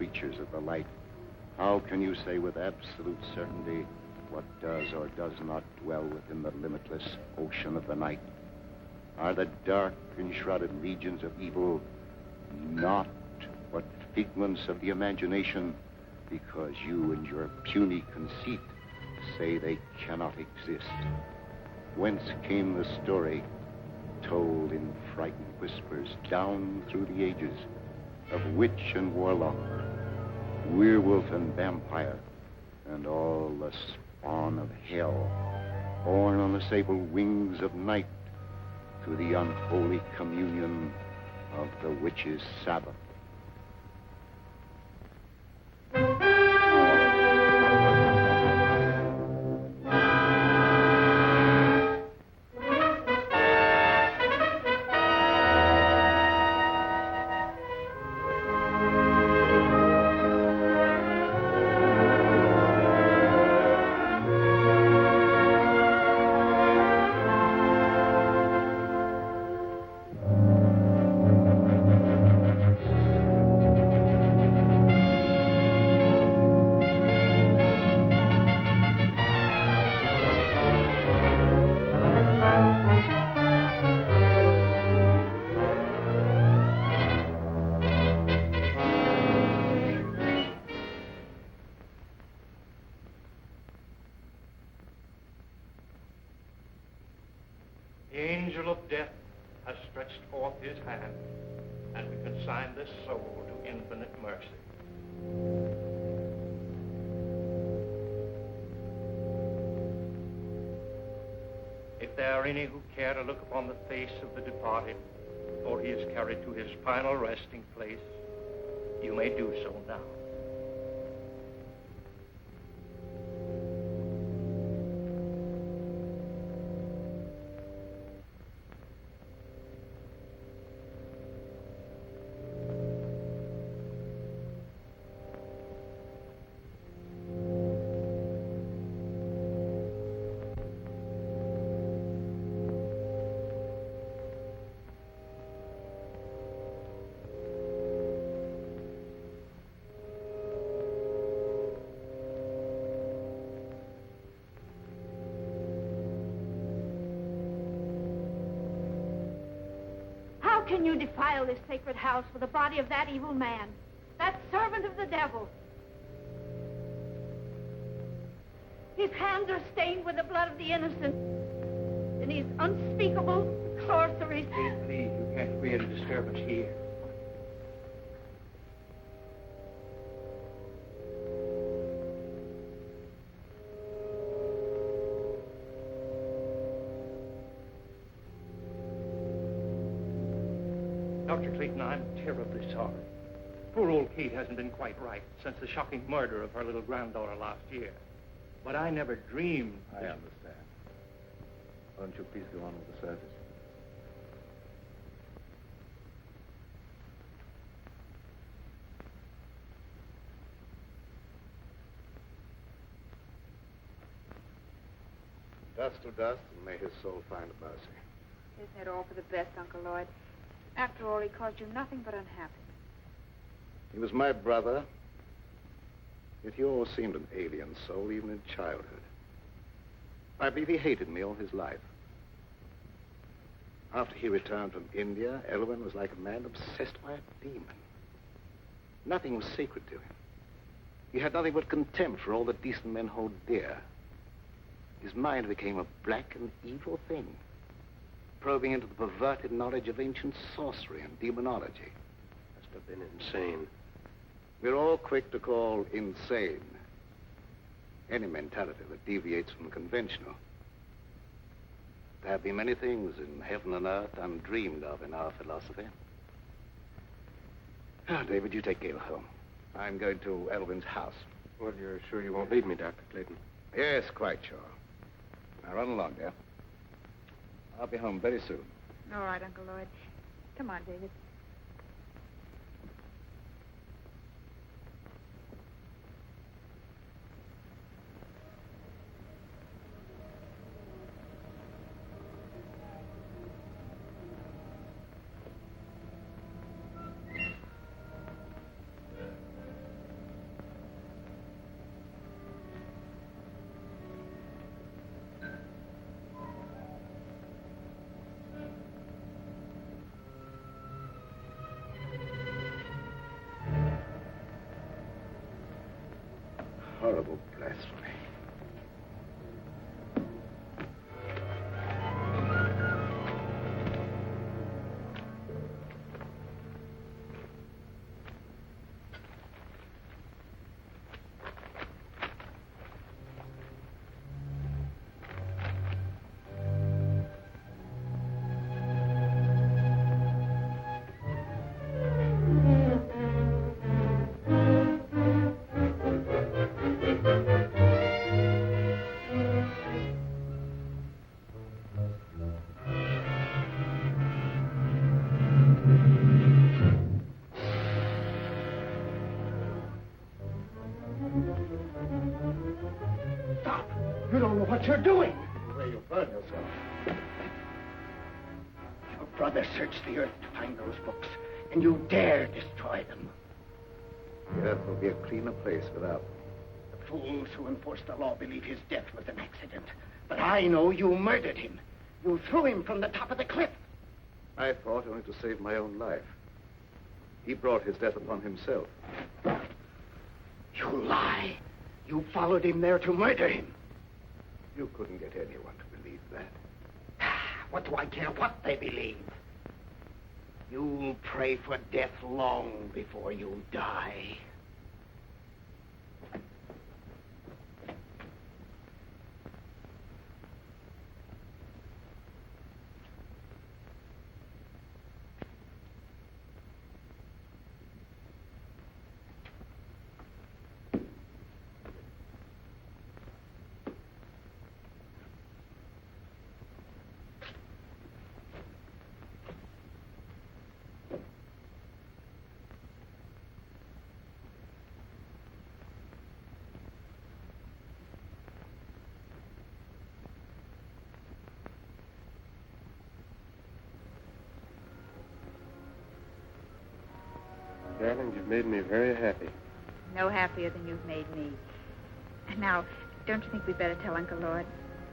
creatures of the light, how can you say with absolute certainty what does or does not dwell within the limitless ocean of the night? Are the dark, enshrouded regions of evil not but figments of the imagination, because you and your puny conceit say they cannot exist? Whence came the story, told in frightened whispers down through the ages, of witch and warlock, werewolf and vampire, and all the spawn of hell, born on the sable wings of night to the unholy communion of the witch's Sabbath? The angel of death has stretched forth his hand, and we consign this soul to infinite mercy. If there are any who care to look upon the face of the departed, before he is carried to his final resting place, you may do so now. How can you defile this sacred house with the body of that evil man, that servant of the devil? His hands are stained with the blood of the innocent, and these unspeakable sorceries. Please, you can't create a disturbance here. Dr. Clayton, I'm terribly sorry. Poor old Kate hasn't been quite right since the shocking murder of her little granddaughter last year. But I never dreamed... I understand. Why don't you please go on with the service? Dust to dust, and may his soul find mercy. Isn't it all for the best, Uncle Lloyd? After all, he caused you nothing but unhappiness. He was my brother, yet he always seemed an alien soul, even in childhood. I believe he hated me all his life. After he returned from India, Elwyn was like a man obsessed by a demon. Nothing was sacred to him. He had nothing but contempt for all that decent men hold dear. His mind became a black and evil thing, probing into the perverted knowledge of ancient sorcery and demonology. Must have been insane. We're all quick to call insane any mentality that deviates from the conventional. There have been many things in heaven and earth undreamed of in our philosophy. Now, David, you take Gail home. I'm going to Elwyn's house. Well, you're sure you won't leave me, Dr. Clayton? Yes, quite sure. Now, run along, dear. I'll be home very soon. All right, Uncle Lloyd. Come on, David. You don't know what you're doing. Where you burn yourself. Your brother searched the earth to find those books, and you dare destroy them. The earth will be a cleaner place without them. The fools who enforce the law believe his death was an accident. But I know you murdered him. You threw him from the top of the cliff. I fought only to save my own life. He brought his death upon himself. You lie. You followed him there to murder him. You couldn't get anyone to believe that. What do I care what they believe? You'll pray for death long before you die. Darling, you've made me very happy. No happier than you've made me. Now, don't you think we'd better tell Uncle Lloyd?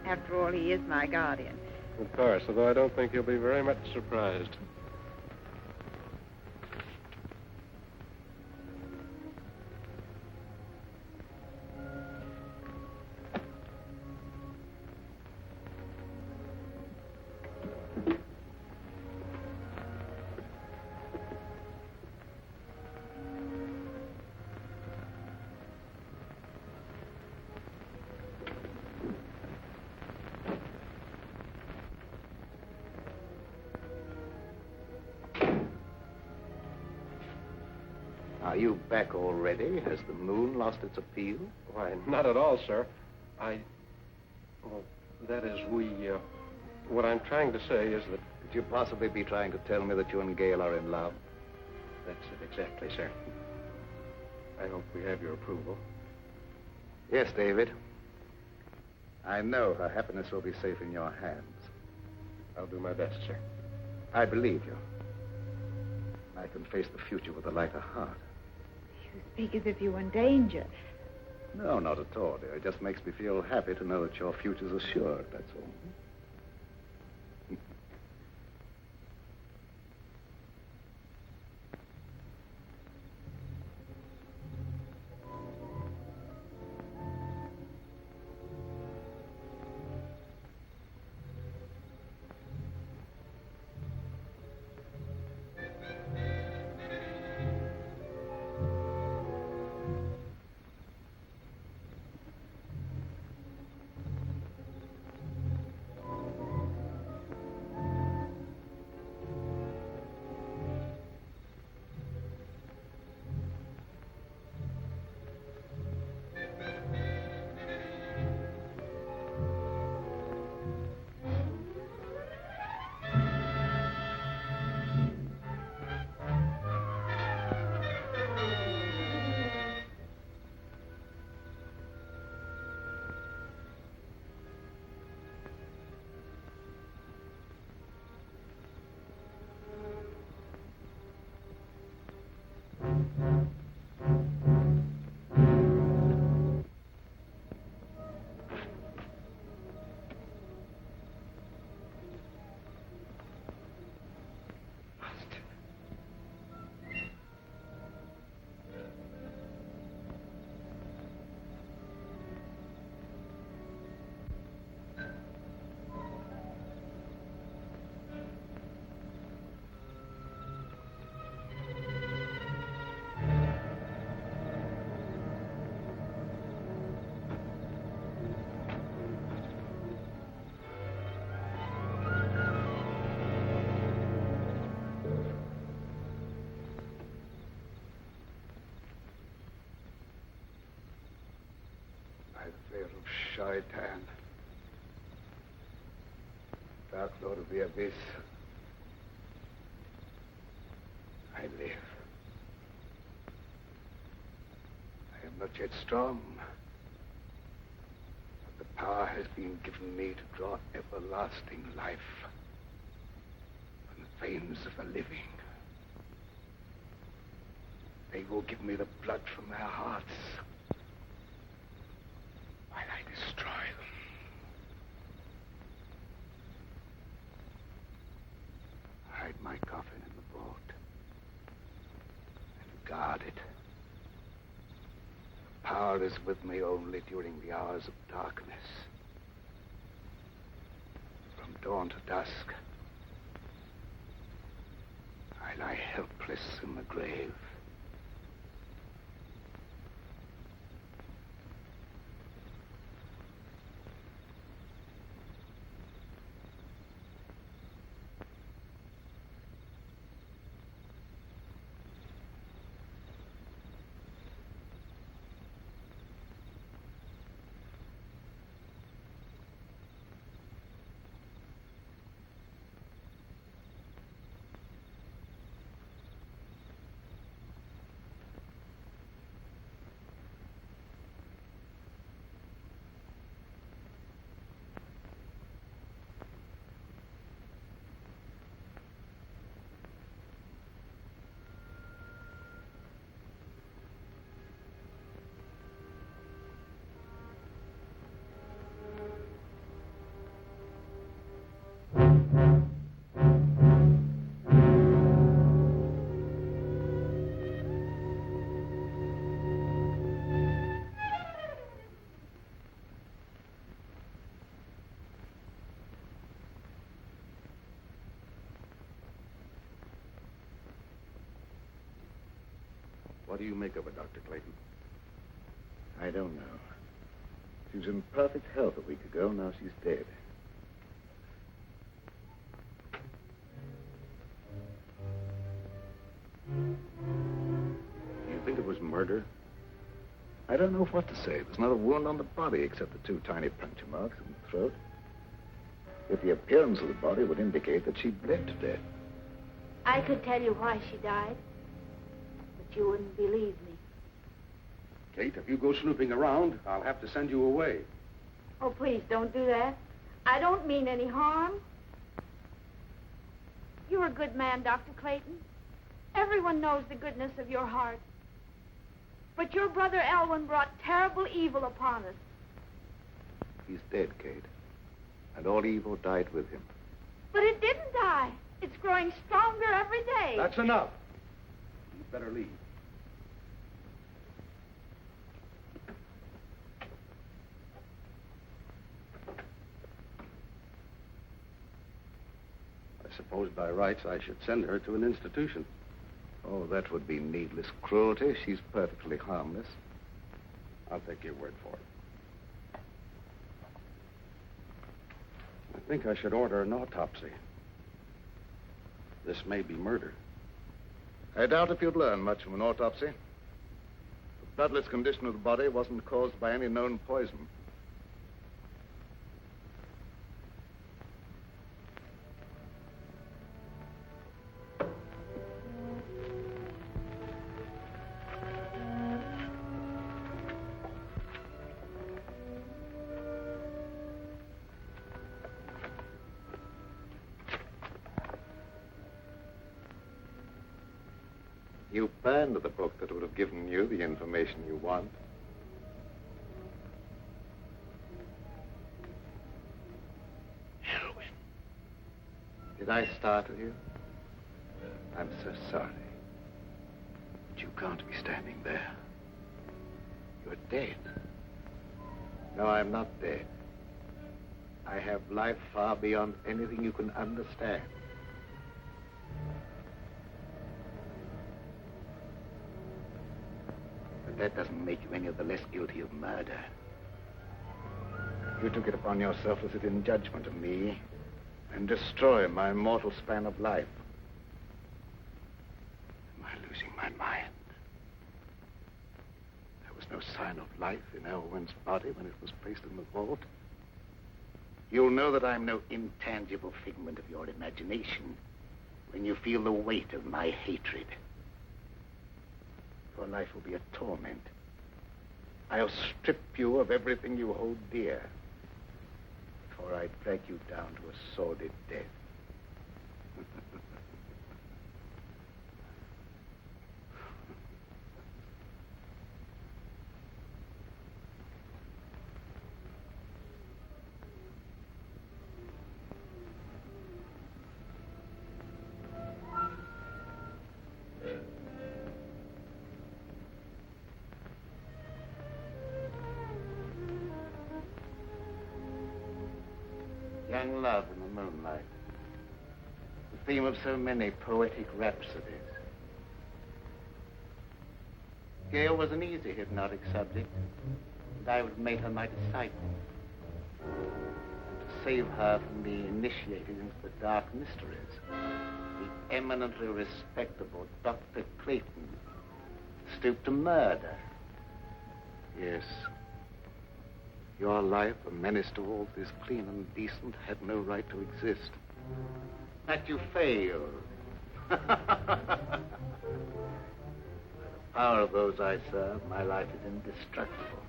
After all, he is my guardian. Of course, although I don't think he'll be very much surprised. Are you back already? Has the moon lost its appeal? Why, not at all, sir. Well, that is, what I'm trying to say is that... Could you possibly be trying to tell me that you and Gail are in love? That's it, exactly, sir. I hope we have your approval. Yes, David. I know her happiness will be safe in your hands. I'll do my best, sir. I believe you. I can face the future with a lighter heart. You speak as if you were in danger. No, not at all, dear. It just makes me feel happy to know that your future's assured, that's all. Veil of Shaitan. Dark Lord of the Abyss. I live. I am not yet strong. But the power has been given me to draw everlasting life from the veins of the living. They will give me the blood from their hearts while I destroy them. Hide my coffin in the vault and guard it. The power is with me only during the hours of darkness. From dawn to dusk, I lie helpless in the grave. What do you make of her, Dr. Clayton? I don't know. She was in perfect health a week ago. Now she's dead. Do you think it was murder? I don't know what to say. There's not a wound on the body except the 2 tiny puncture marks in the throat. Yet the appearance of the body would indicate that she bled to death. I could tell you why she died, but you wouldn't believe me. Kate, if you go snooping around, I'll have to send you away. Oh, please, don't do that. I don't mean any harm. You're a good man, Dr. Clayton. Everyone knows the goodness of your heart. But your brother Elwyn brought terrible evil upon us. He's dead, Kate. And all evil died with him. But it didn't die. It's growing stronger every day. That's enough. You'd better leave. I suppose by rights I should send her to an institution. Oh, that would be needless cruelty. She's perfectly harmless. I'll take your word for it. I think I should order an autopsy. This may be murder. I doubt if you'd learn much from an autopsy. The bloodless condition of the body wasn't caused by any known poison. You burned the book that would have given you the information you want. Elwyn. Did I startle you? I'm so sorry. But you can't be standing there. You're dead. No, I'm not dead. I have life far beyond anything you can understand. That doesn't make you any of the less guilty of murder. You took it upon yourself to sit in judgment of me and destroy my mortal span of life. Am I losing my mind? There was no sign of life in Elwyn's body when it was placed in the vault. You'll know that I'm no intangible figment of your imagination when you feel the weight of my hatred. Your life will be a torment. I'll strip you of everything you hold dear. before I drag you down to a sordid death. Young love in the moonlight. The theme of so many poetic rhapsodies. Gail was an easy hypnotic subject, and I would have made her my disciple. And to save her from being initiated into the dark mysteries, the eminently respectable Dr. Clayton stooped to murder. Yes. Your life, a menace to all this clean and decent, had no right to exist. But you failed. By the power of those I serve, my life is indestructible.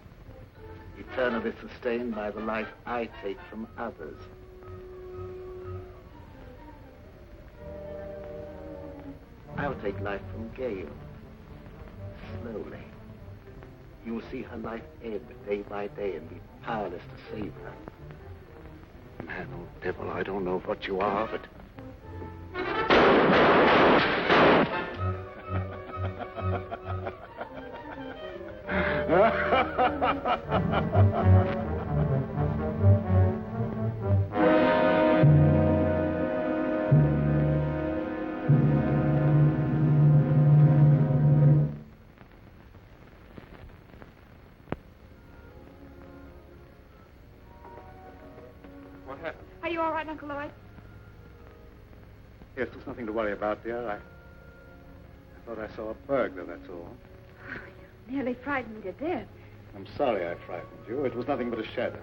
Eternally sustained by the life I take from others. I will take life from Gail. Slowly. You will see her life ebb day by day and be powerless to save her. Man, oh devil, I don't know what you are, but... Are you all right, Uncle Lloyd? Yes, there's nothing to worry about, dear. I thought I saw a burglar, that's all. Oh, you nearly frightened me to death. I'm sorry I frightened you. It was nothing but a shadow.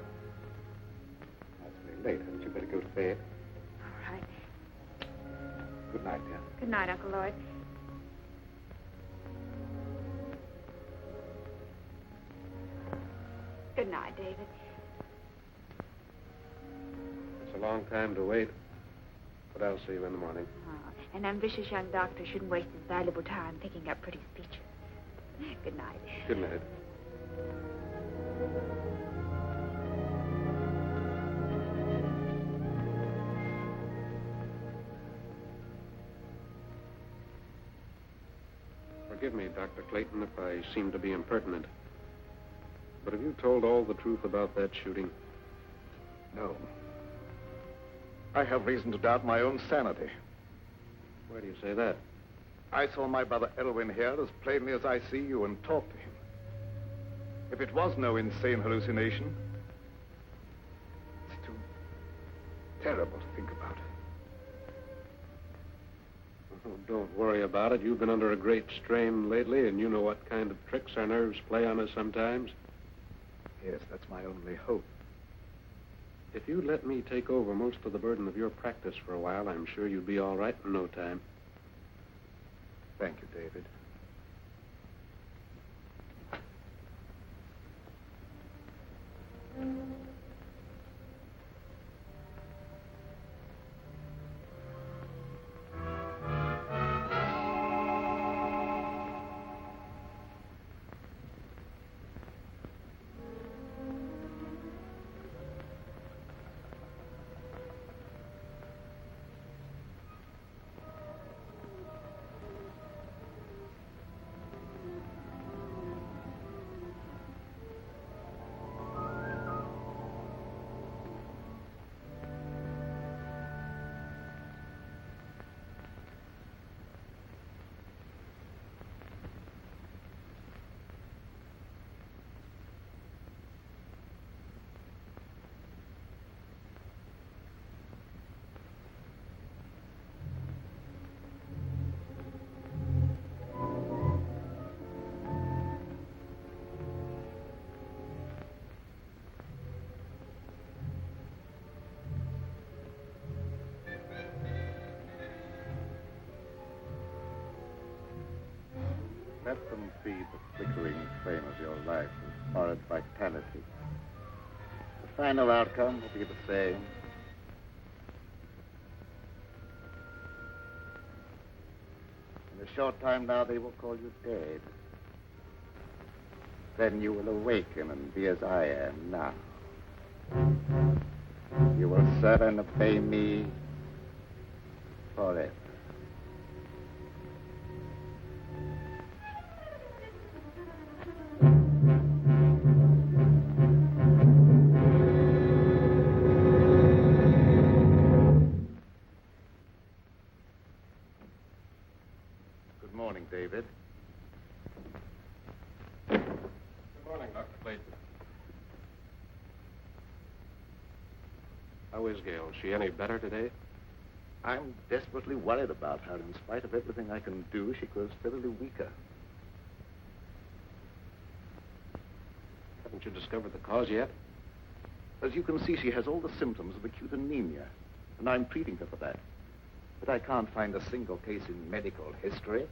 It's very late. Hadn't you better go to bed? All right. Good night, dear. Good night, Uncle Lloyd. Good night, David. It's a long time to wait, but I'll see you in the morning. Oh, an ambitious young doctor shouldn't waste his valuable time picking up pretty speeches. Good night. Good night. Forgive me, Dr. Clayton, if I seem to be impertinent. But have you told all the truth about that shooting? No. I have reason to doubt my own sanity. Why do you say that? I saw my brother Elwyn here as plainly as I see you and talked to him. If it was no insane hallucination, it's too terrible to think about. Oh, don't worry about it. You've been under a great strain lately, and you know what kind of tricks our nerves play on us sometimes. Yes, that's my only hope. If you'd let me take over most of the burden of your practice for a while, I'm sure you'd be all right in no time. Thank you, David. Let them feed the flickering flame of your life with borrowed vitality. The final outcome will be the same. In a short time now, they will call you dead. Then you will awaken and be as I am now. You will serve and obey me forever. Good morning, David. Good morning, Dr. Clayton. How is Gail? Is she any better today? I'm desperately worried about her. In spite of everything I can do, she grows steadily weaker. Haven't you discovered the cause yet? As you can see, she has all the symptoms of acute anemia, and I'm treating her for that. But I can't find a single case in medical history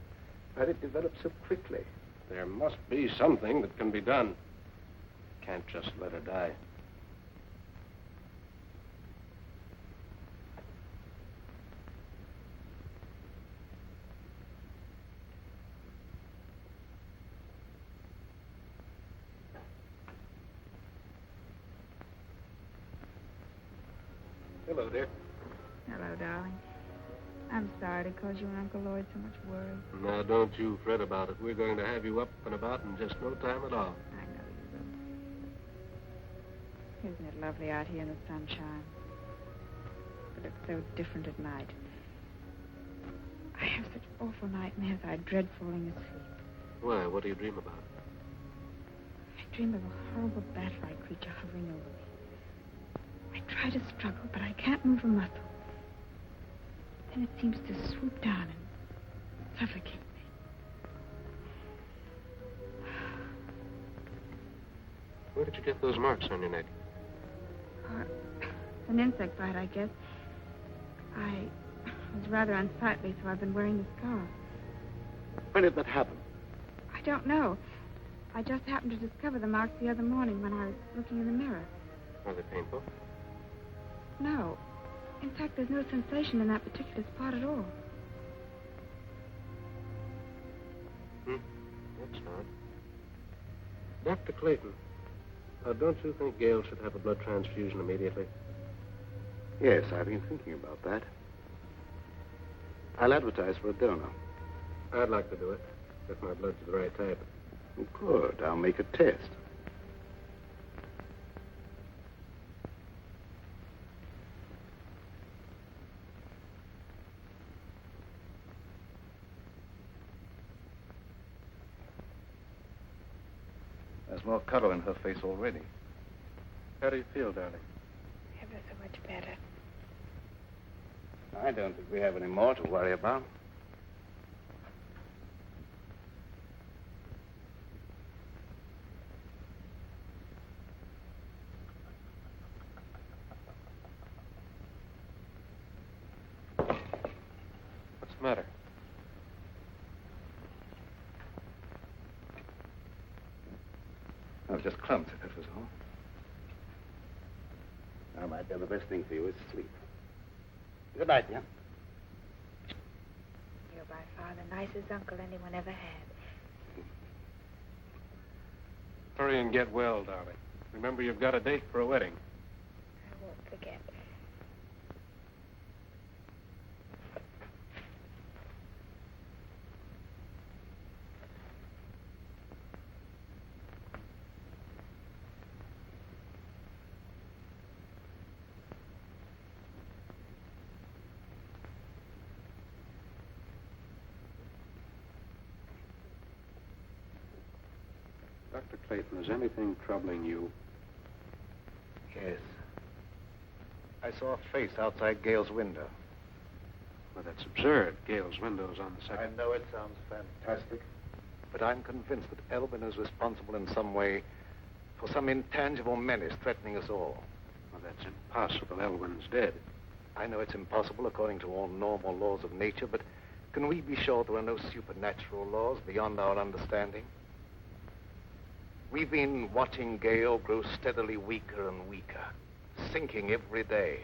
where it developed so quickly. There must be something that can be done. Can't just let her die. Hello, dear. Hello, darling. I'm sorry to cause you and Uncle Lloyd so much worry. Now, don't you fret about it. We're going to have you up and about in just no time at all. I know you will. Isn't it lovely out here in the sunshine? But it's so different at night. I have such awful nightmares. I dread falling asleep. Why? What do you dream about? I dream of a horrible bat-like creature hovering over me. I try to struggle, but I can't move a muscle. Then it seems to swoop down and suffocate me. Where did you get those marks on your neck? It's an insect bite, I guess. I was rather unsightly, so I've been wearing the scarf. When did that happen? I don't know. I just happened to discover the marks the other morning when I was looking in the mirror. Are they painful? No. In fact, there's no sensation in that particular spot at all. That's odd. Dr. Clayton, don't you think Gail should have a blood transfusion immediately? Yes, I've been thinking about that. I'll advertise for a donor. I'd like to do it, if my blood's the right type. Good. I'll make a test. There's more color in her face already. How do you feel, darling? Ever so much better. I don't think we have any more to worry about. What's the matter? I was just clumsy, that was all. Now, my dear, the best thing for you is sleep. Good night, dear. You're by far the nicest uncle anyone ever had. Hurry and get well, darling. Remember, you've got a date for a wedding. I won't forget. Dr. Clayton, is anything troubling you? Yes. I saw a face outside Gail's window. Well, that's absurd. Gail's window's on the I second. know it sounds fantastic, but I'm convinced that Elvin is responsible in some way for some intangible menace threatening us all. Well, that's impossible. Elwyn's dead. I know it's impossible according to all normal laws of nature, but can we be sure there are no supernatural laws beyond our understanding? We've been watching Gale grow steadily weaker and weaker, sinking every day.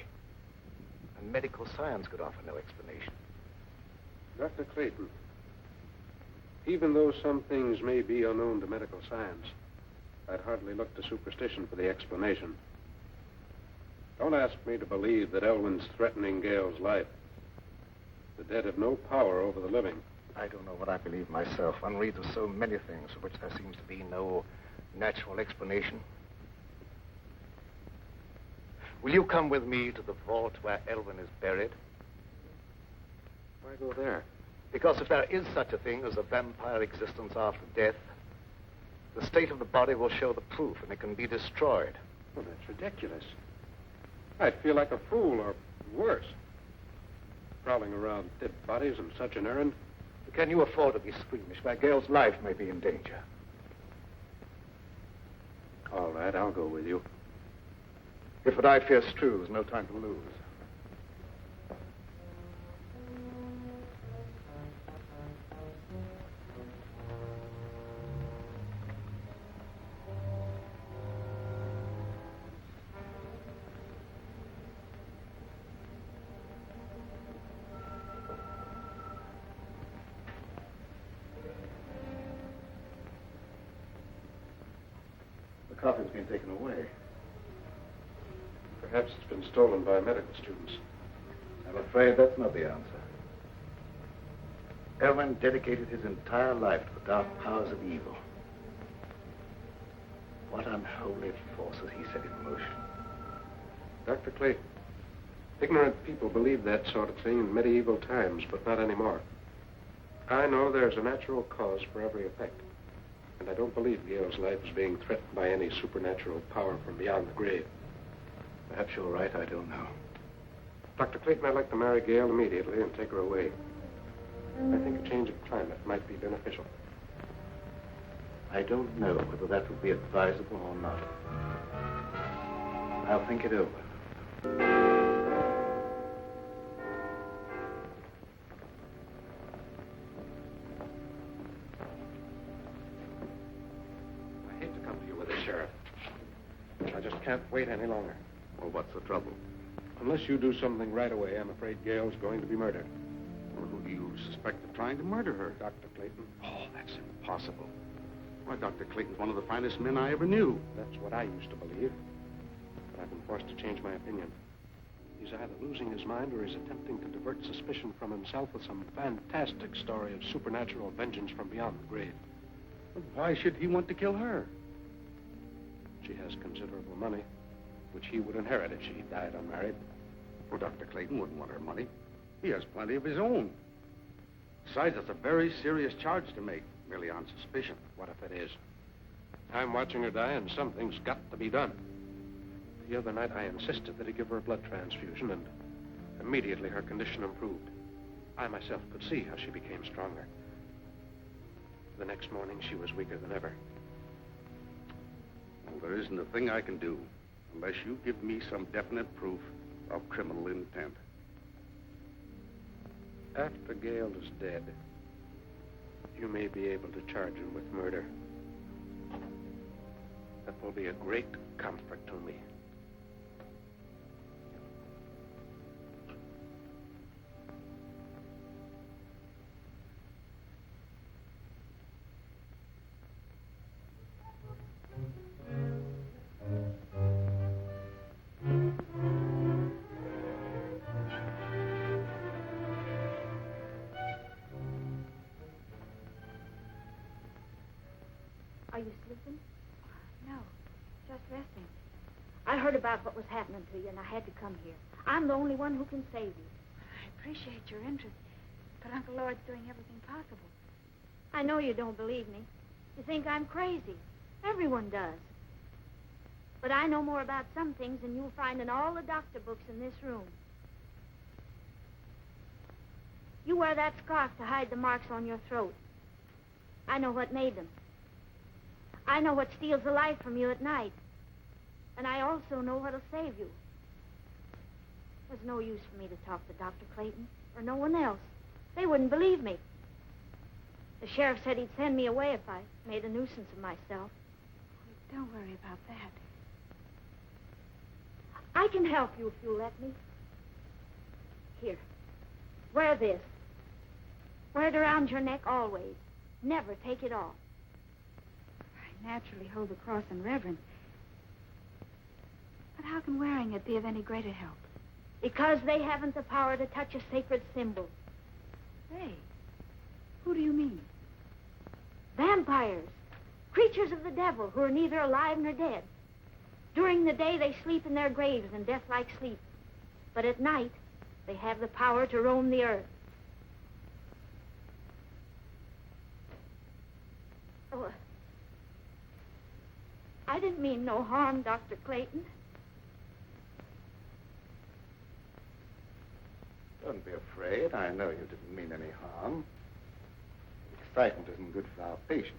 And medical science could offer no explanation. Dr. Clayton, even though some things may be unknown to medical science, I'd hardly look to superstition for the explanation. Don't ask me to believe that Elwyn's threatening Gale's life. The dead have no power over the living. I don't know what I believe myself. One reads of so many things for which there seems to be no natural explanation. Will you come with me to the vault where Elwyn is buried? Why go there? Because if there is such a thing as a vampire existence after death, the state of the body will show the proof and it can be destroyed. Well, that's ridiculous. I'd feel like a fool, or worse. Prowling around dead bodies on such an errand. Can you afford to be squeamish where Gale's life may be in danger? All right, I'll go with you. If what I fear is true, there's no time to lose. The coffin's been taken away. Perhaps it's been stolen by medical students. I'm afraid that's not the answer. Elwyn dedicated his entire life to the dark powers of evil. What unholy forces he set in motion. Dr. Clayton, ignorant people believed that sort of thing in medieval times, but not anymore. I know there's a natural cause for every effect. And I don't believe Gale's life is being threatened by any supernatural power from beyond the grave. Perhaps you're right, I don't know. Dr. Clayton, I'd like to marry Gale immediately and take her away. I think a change of climate might be beneficial. I don't know whether that would be advisable or not. I'll think it over. I hate to come to you with this, Sheriff. I just can't wait any longer. Well, what's the trouble? Unless you do something right away, I'm afraid Gale's going to be murdered. Well, who do you suspect of trying to murder her? Dr. Clayton. Oh, that's impossible. Why, Dr. Clayton's one of the finest men I ever knew. That's what I used to believe. But I've been forced to change my opinion. He's either losing his mind or he's attempting to divert suspicion from himself with some fantastic story of supernatural vengeance from beyond the grave. But why should he want to kill her? She has considerable money, which he would inherit if she died unmarried. Well, Dr. Clayton wouldn't want her money. He has plenty of his own. Besides, it's a very serious charge to make, merely on suspicion. What if it is? I'm watching her die, and something's got to be done. The other night, I insisted that he give her a blood transfusion, and immediately her condition improved. I myself could see how she became stronger. The next morning, she was weaker than ever. Well, there isn't a thing I can do unless you give me some definite proof of criminal intent. After Gale is dead, you may be able to charge him with murder. That will be a great comfort to me. Are you sleeping? No, just resting. I heard about what was happening to you, and I had to come here. I'm the only one who can save you. I appreciate your interest, but Uncle Lord's doing everything possible. I know you don't believe me. You think I'm crazy. Everyone does. But I know more about some things than you'll find in all the doctor books in this room. You wear that scarf to hide the marks on your throat. I know what made them. I know what steals the life from you at night. And I also know what'll save you. There's no use for me to talk to Dr. Clayton or no one else. They wouldn't believe me. The sheriff said he'd send me away if I made a nuisance of myself. Don't worry about that. I can help you if you'll let me. Here. Wear this. Wear it around your neck always. Never take it off. I naturally hold the cross in reverence. But how can wearing it be of any greater help? Because they haven't the power to touch a sacred symbol. They? Who do you mean? Vampires. Creatures of the devil who are neither alive nor dead. During the day, they sleep in their graves in death-like sleep. But at night, they have the power to roam the earth. Oh, I didn't mean no harm, Dr. Clayton. Don't be afraid. I know you didn't mean any harm. Excitement isn't good for our patient.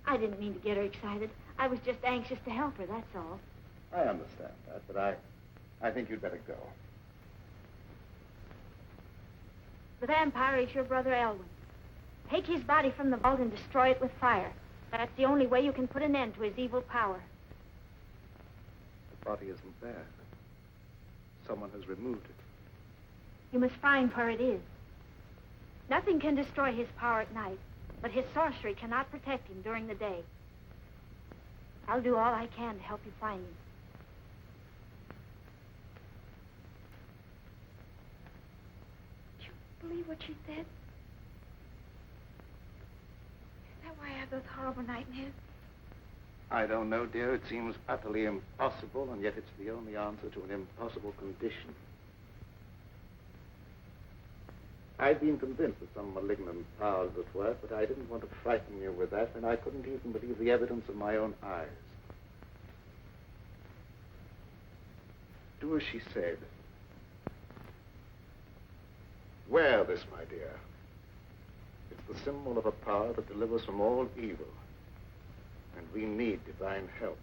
I didn't mean to get her excited. I was just anxious to help her, that's all. I understand that, but I think you'd better go. The vampire is your brother Elwyn. Take his body from the vault and destroy it with fire. That's the only way you can put an end to his evil power. The body isn't there. Someone has removed it. You must find where it is. Nothing can destroy his power at night, but his sorcery cannot protect him during the day. I'll do all I can to help you find him. Do you believe what she said? Is that why I have those horrible nightmares? I don't know, dear. It seems utterly impossible, and yet it's the only answer to an impossible condition. I'd been convinced that some malignant powers at work, but I didn't want to frighten you with that, and I couldn't even believe the evidence of my own eyes. Do as she said. Wear this, my dear. It's the symbol of a power that delivers from all evil, and we need divine help.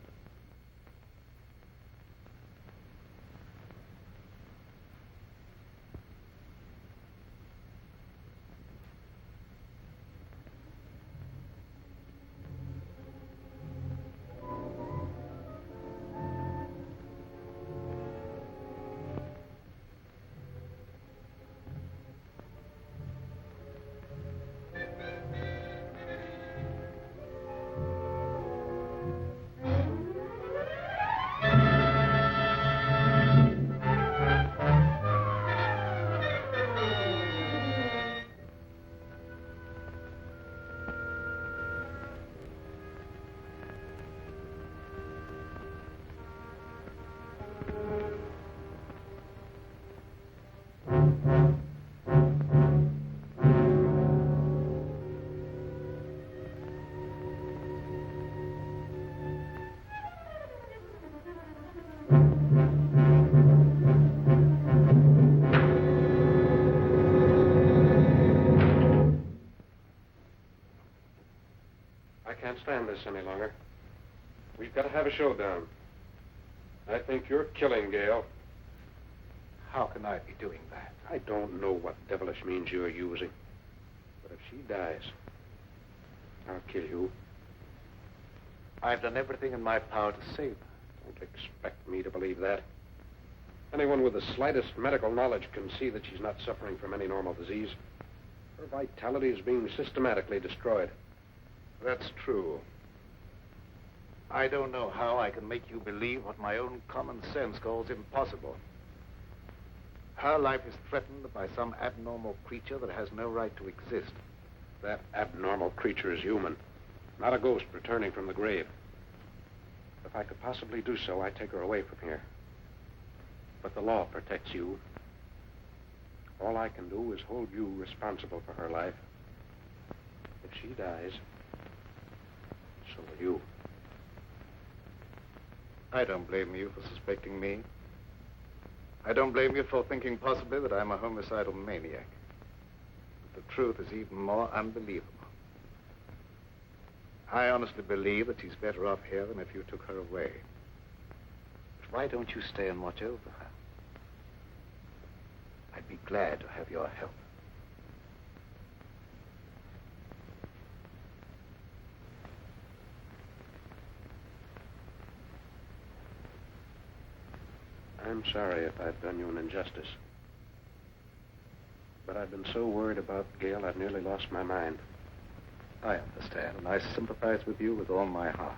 I can't stand this any longer. We've got to have a showdown. I think you're killing Gail. How can I be doing that? I don't know what devilish means you're using. But if she dies, I'll kill you. I've done everything in my power to save her. Don't expect me to believe that. Anyone with the slightest medical knowledge can see that she's not suffering from any normal disease. Her vitality is being systematically destroyed. That's true. I don't know how I can make you believe what my own common sense calls impossible. Her life is threatened by some abnormal creature that has no right to exist. That abnormal creature is human, not a ghost returning from the grave. If I could possibly do so, I'd take her away from here. But the law protects you. All I can do is hold you responsible for her life. If she dies, so will you. I don't blame you for suspecting me. I don't blame you for thinking possibly that I'm a homicidal maniac. But the truth is even more unbelievable. I honestly believe that she's better off here than if you took her away. But why don't you stay and watch over her? I'd be glad to have your help. I'm sorry if I've done you an injustice. But I've been so worried about Gail, I've nearly lost my mind. I understand, and I sympathize with you with all my heart.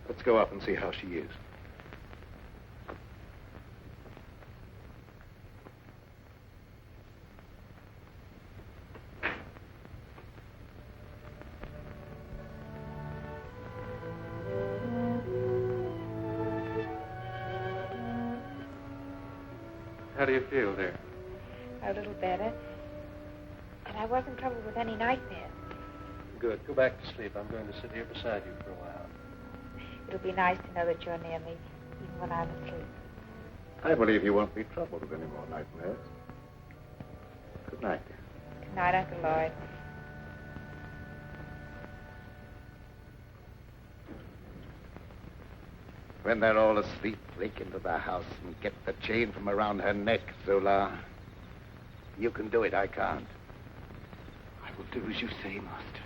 Let's go up and see how she is. How do you feel, dear? A little better. And I wasn't troubled with any nightmares. Good. Go back to sleep. I'm going to sit here beside you for a while. It'll be nice to know that you're near me, even when I'm asleep. I believe you won't be troubled with any more nightmares. Good night. Good night, Uncle Lloyd. When they're all asleep, break into the house and get the chain from around her neck, Zola. You can do it, I can't. I will do as you say, Master.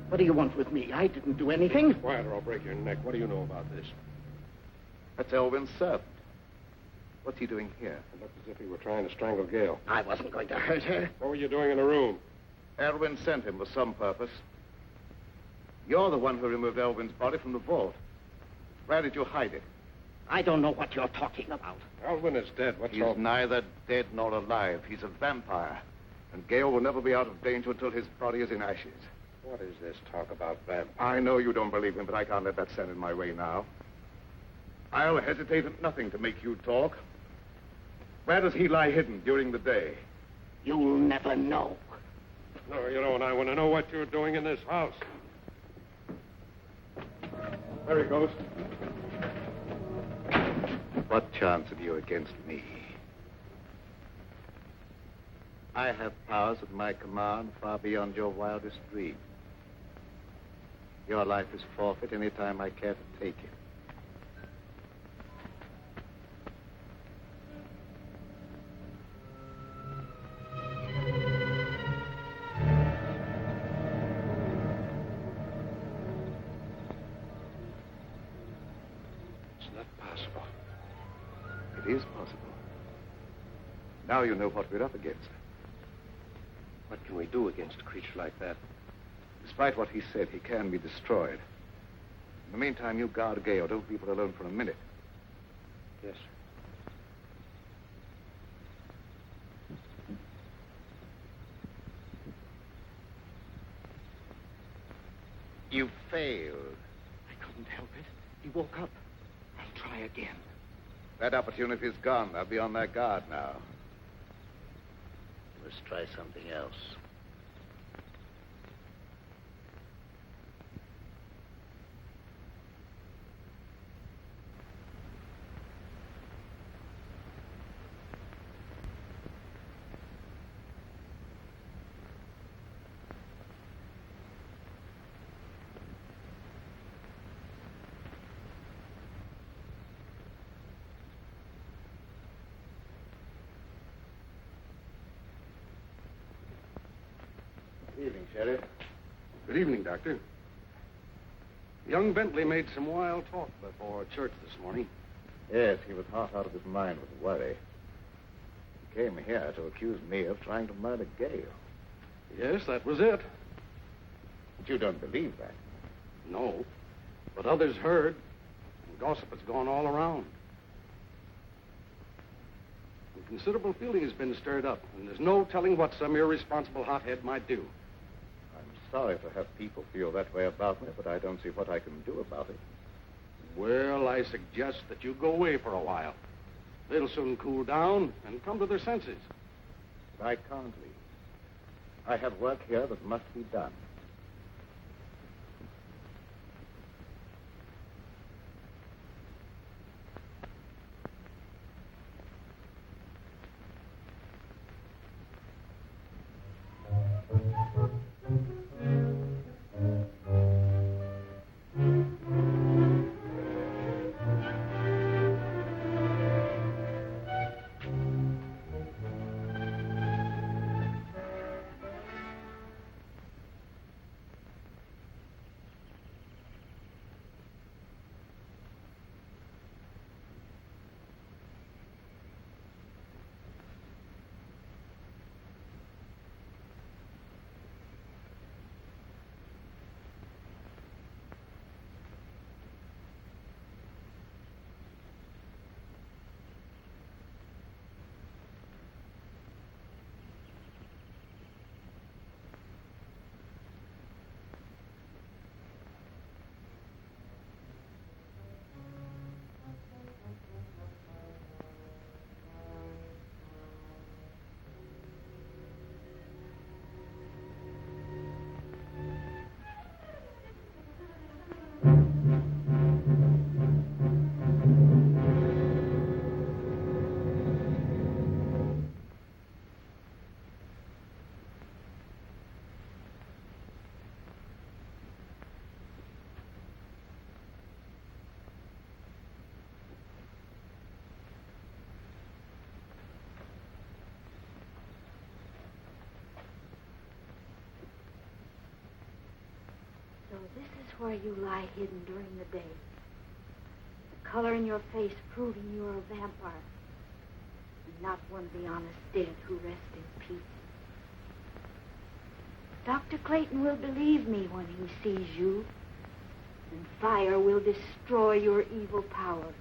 What do you want with me? I didn't do anything. Quiet or I'll break your neck. What do you know about this? That's Elvin's servant. What's he doing here? It looked as if he were trying to strangle Gail. I wasn't going to hurt her. What were you doing in the room? Elvin sent him for some purpose. You're the one who removed Elvin's body from the vault. Where did you hide it? I don't know what you're talking about. Elvin is dead. What's He's all... neither dead nor alive. He's a vampire. And Gail will never be out of danger until his body is in ashes. What is this talk about vampires? I know you don't believe him, but I can't let that stand in my way now. I'll hesitate at nothing to make you talk. Where does he lie hidden during the day? You'll never know. No, you don't. I want to know what you're doing in this house. There he goes. What chance have you against me? I have powers at my command far beyond your wildest dream. Your life is forfeit any time I care to take it. It's not possible. It is possible. Now you know what we're up against. What can we do against a creature like that? Despite what he said, he can be destroyed. In the meantime, you guard Gail. Don't leave her alone for a minute. Yes, sir. You failed. I couldn't help it. He woke up. I try again. That opportunity's gone. I'll be on their guard now. Let's try something else. Good evening, Sheriff. Good evening, Doctor. Young Bentley made some wild talk before church this morning. Yes, he was half out of his mind with worry. He came here to accuse me of trying to murder Gale. Yes, that was it. But you don't believe that. No, but others heard, and gossip has gone all around. And considerable feeling has been stirred up, and there's no telling what some irresponsible hothead might do. I'm sorry to have people feel that way about me, but I don't see what I can do about it. Well, I suggest that you go away for a while. They'll soon cool down and come to their senses. But I can't leave. I have work here that must be done. So this is where you lie hidden during the day. The color in your face proving you're a vampire. And not one of the honest dead who rest in peace. Dr. Clayton will believe me when he sees you. And fire will destroy your evil power.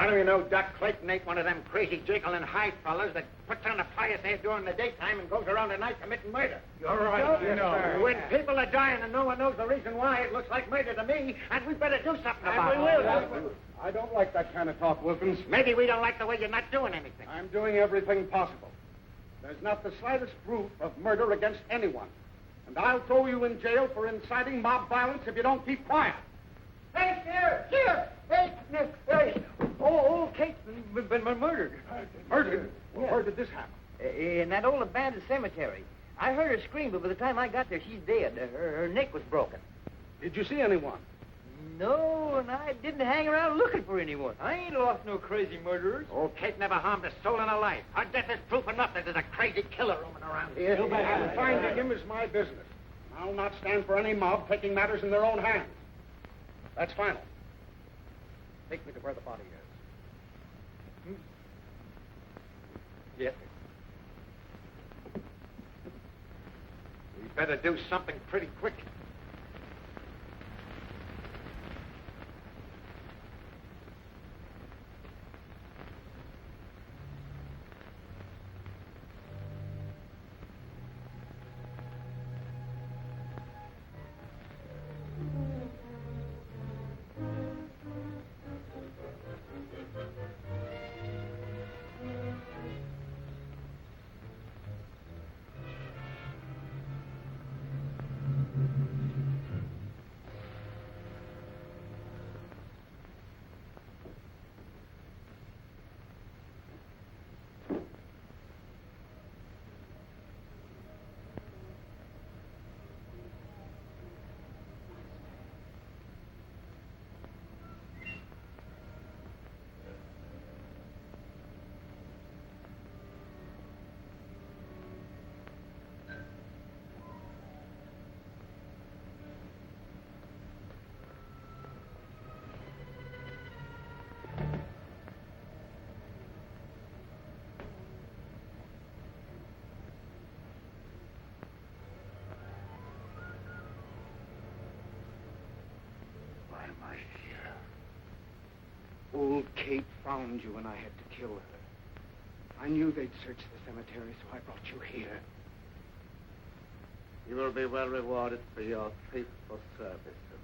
You know, Doc Clayton ain't one of them crazy Jekyll and Hyde fellas that puts on a pious air during the daytime and goes around at night committing murder. You're right, you know. When people are dying and no one knows the reason why, it looks like murder to me, and we better do something about it. I don't like that kind of talk, Wilkins. Maybe we don't like the way you're not doing anything. I'm doing everything possible. There's not the slightest proof of murder against anyone. And I'll throw you in jail for inciting mob violence if you don't keep quiet. Hey, here! Hey! Old Kate's been murdered. Murdered? Well, where did this happen? In that old abandoned cemetery. I heard her scream, but by the time I got there, she's dead. Her neck was broken. Did you see anyone? No, and I didn't hang around looking for anyone. I ain't lost no crazy murderers. Oh, Kate never harmed a soul in her life. Her death is proof enough that there's a crazy killer roaming around here. And finding him is my business. I'll not stand for any mob taking matters in their own hands. That's final. Take me to where the body is. Yes, sir. We better do something pretty quick. Old Kate found you and I had to kill her. I knew they'd search the cemetery, so I brought you here. You will be well rewarded for your faithful service, Sir.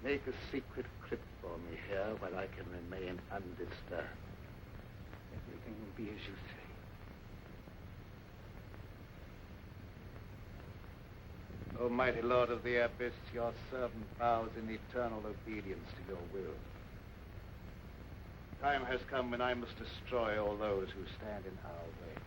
Make a secret crypt for me here where I can remain undisturbed. Everything will be as you say. O mighty Lord of the Abyss, your servant vows in eternal obedience to your will. Time has come when I must destroy all those who stand in our way.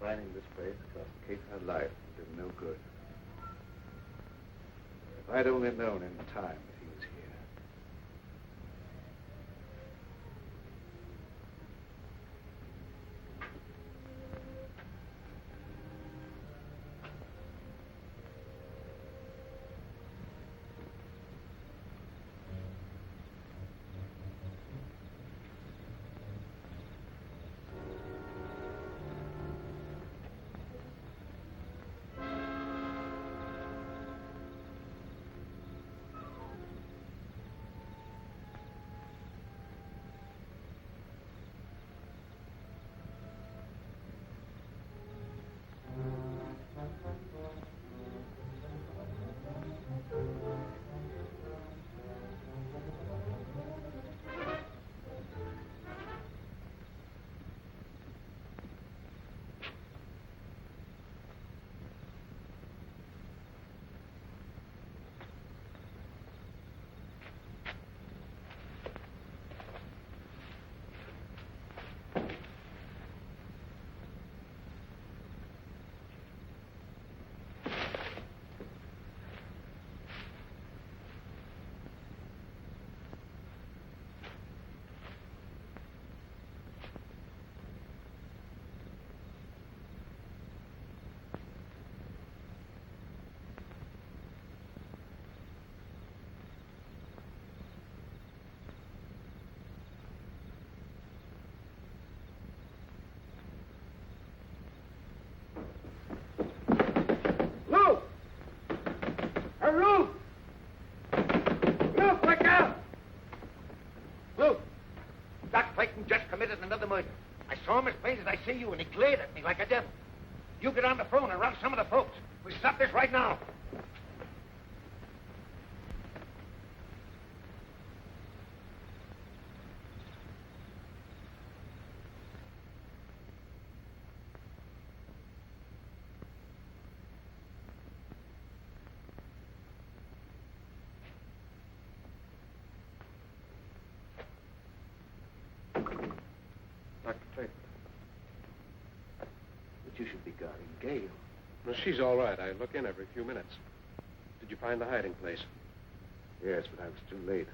Finding this place cost Kate her life and did no good. If I'd only known in time that he was here. get on the phone and rouse some of the folks. We stop this right now. Dr. Clayton. But you should be guarding Gail. Well, she's all right. I look in every few minutes. Did you find the hiding place? Yes, but I was too late.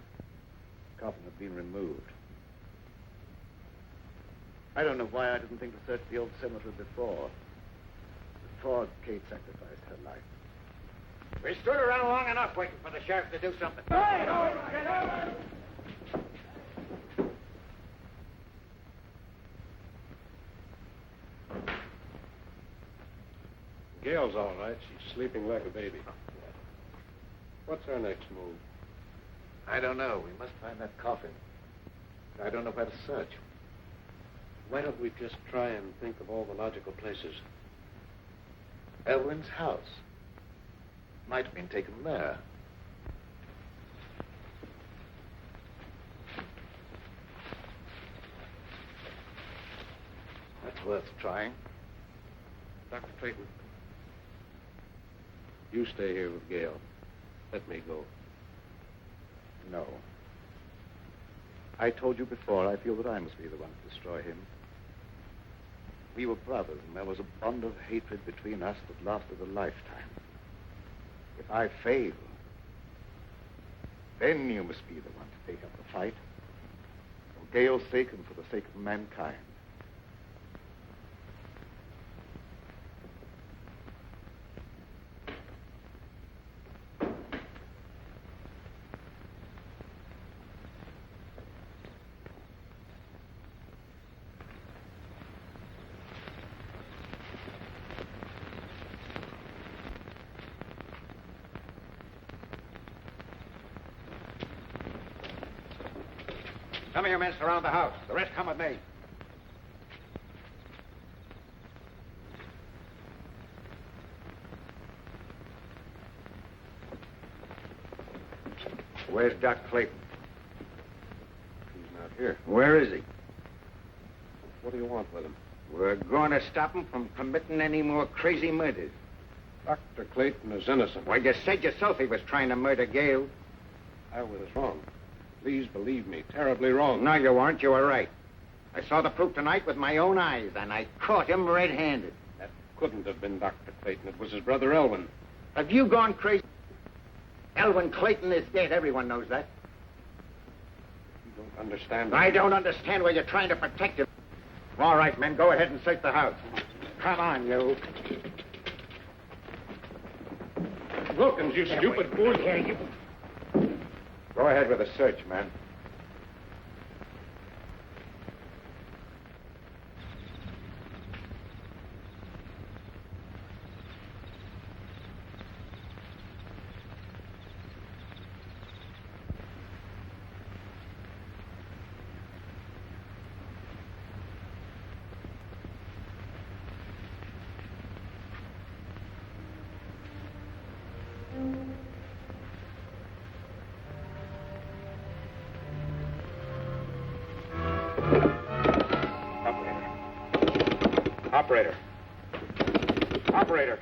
The coffin had been removed. I don't know why I didn't think to search the old cemetery before Kate sacrificed her life. We stood around long enough waiting for the sheriff to do something. Gail's all right. She's sleeping like a baby. What's our next move? I don't know. We must find that coffin. I don't know where to search. Why don't we just try and think of all the logical places? Elwyn's house. Might have been taken there. That's worth trying. Dr. Clayton, you stay here with Gail. Let me go. No. I told you before, I feel that I must be the one to destroy him. We were brothers, and there was a bond of hatred between us that lasted a lifetime. If I fail, then you must be the one to take up the fight. For Gail's sake and for the sake of mankind. Some of your men surround the house. The rest come with me. Where's Doc Clayton? He's not here. Where is he? What do you want with him? We're going to stop him from committing any more crazy murders. Dr. Clayton is innocent. Well, you said yourself he was trying to murder Gail. I was wrong. Please believe me, terribly wrong. No, you weren't. You were right. I saw the proof tonight with my own eyes, and I caught him red-handed. That couldn't have been Dr. Clayton. It was his brother Elwyn. Have you gone crazy? Elwyn Clayton is dead. Everyone knows that. You don't understand. I don't understand why you're trying to protect him. All right, men, go ahead and search the house. Come on, you. Wilkins, you stupid fool. Here, you. Go ahead with the search, man. Operator. Operator.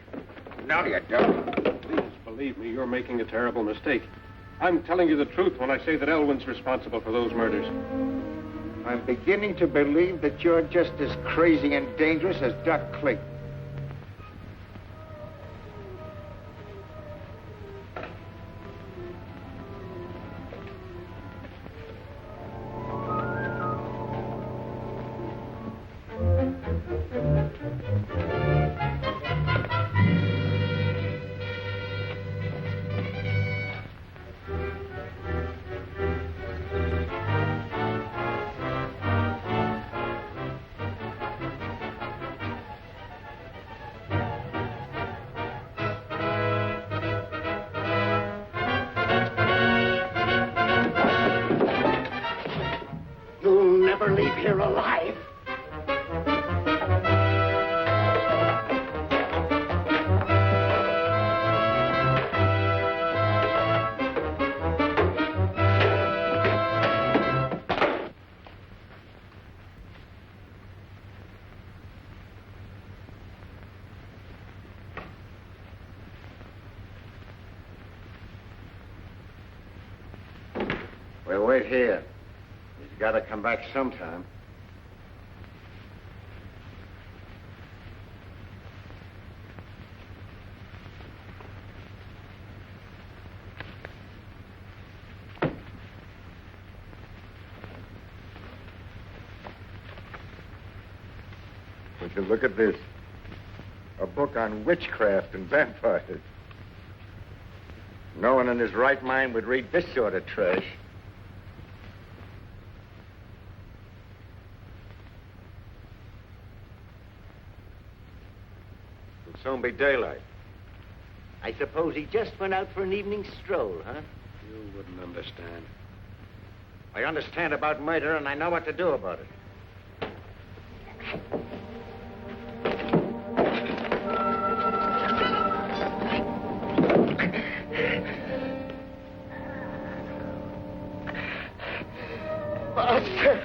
No, you don't. Please believe me, you're making a terrible mistake. I'm telling you the truth when I say that Elwyn's responsible for those murders. I'm beginning to believe that you're just as crazy and dangerous as Doc Clayton. Never leave here alive. We'll wait here. He's got to come back sometime. Would you look at this? A book on witchcraft and vampires. No one in his right mind would read this sort of trash. It'll soon be daylight. I suppose he just went out for an evening stroll, huh? You wouldn't understand. I understand about murder, and I know what to do about it. Master!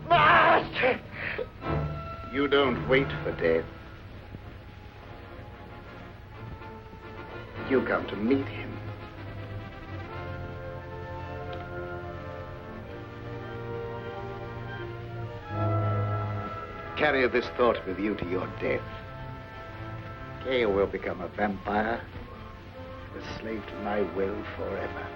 Master! You don't wait for death. You come to meet him. Carry this thought with you to your death. You will become a vampire, a slave to my will forever.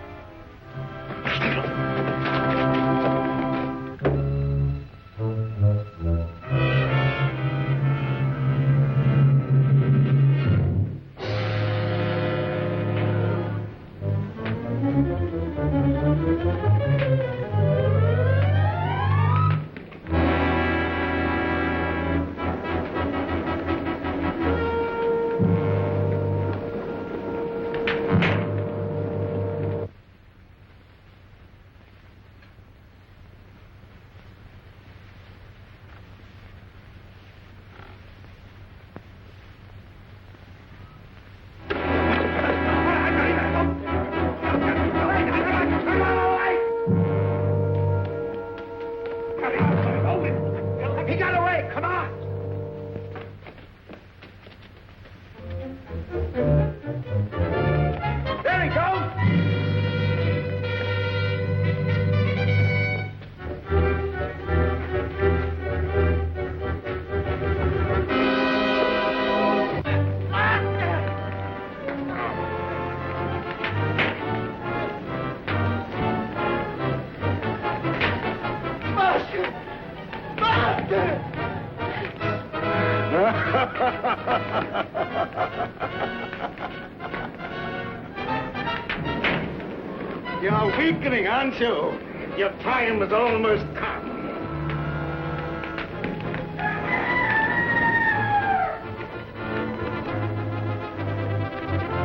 You're weakening, aren't you? Your time has almost come.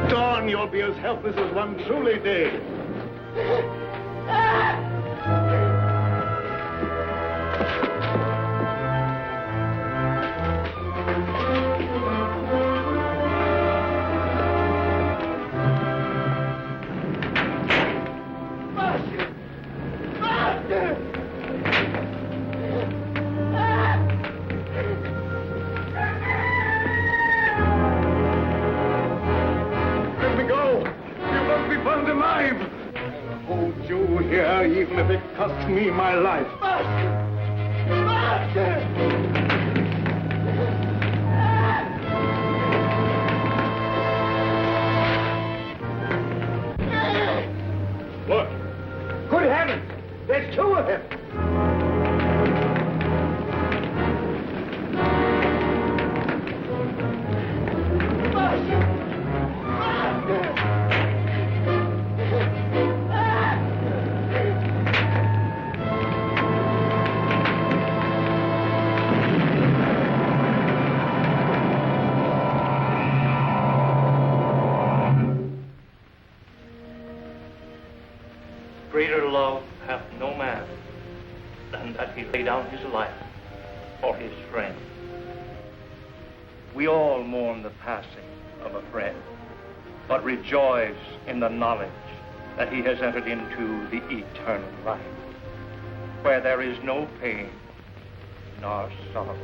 Dawn, you'll be as helpless as one truly did. Even if it costs me my life. Master! Master! Look! Good heavens! There's two of them! Greater love hath no man than that he lay down his life for his friend. We all mourn the passing of a friend, but rejoice in the knowledge that he has entered into the eternal life, where there is no pain nor sorrow.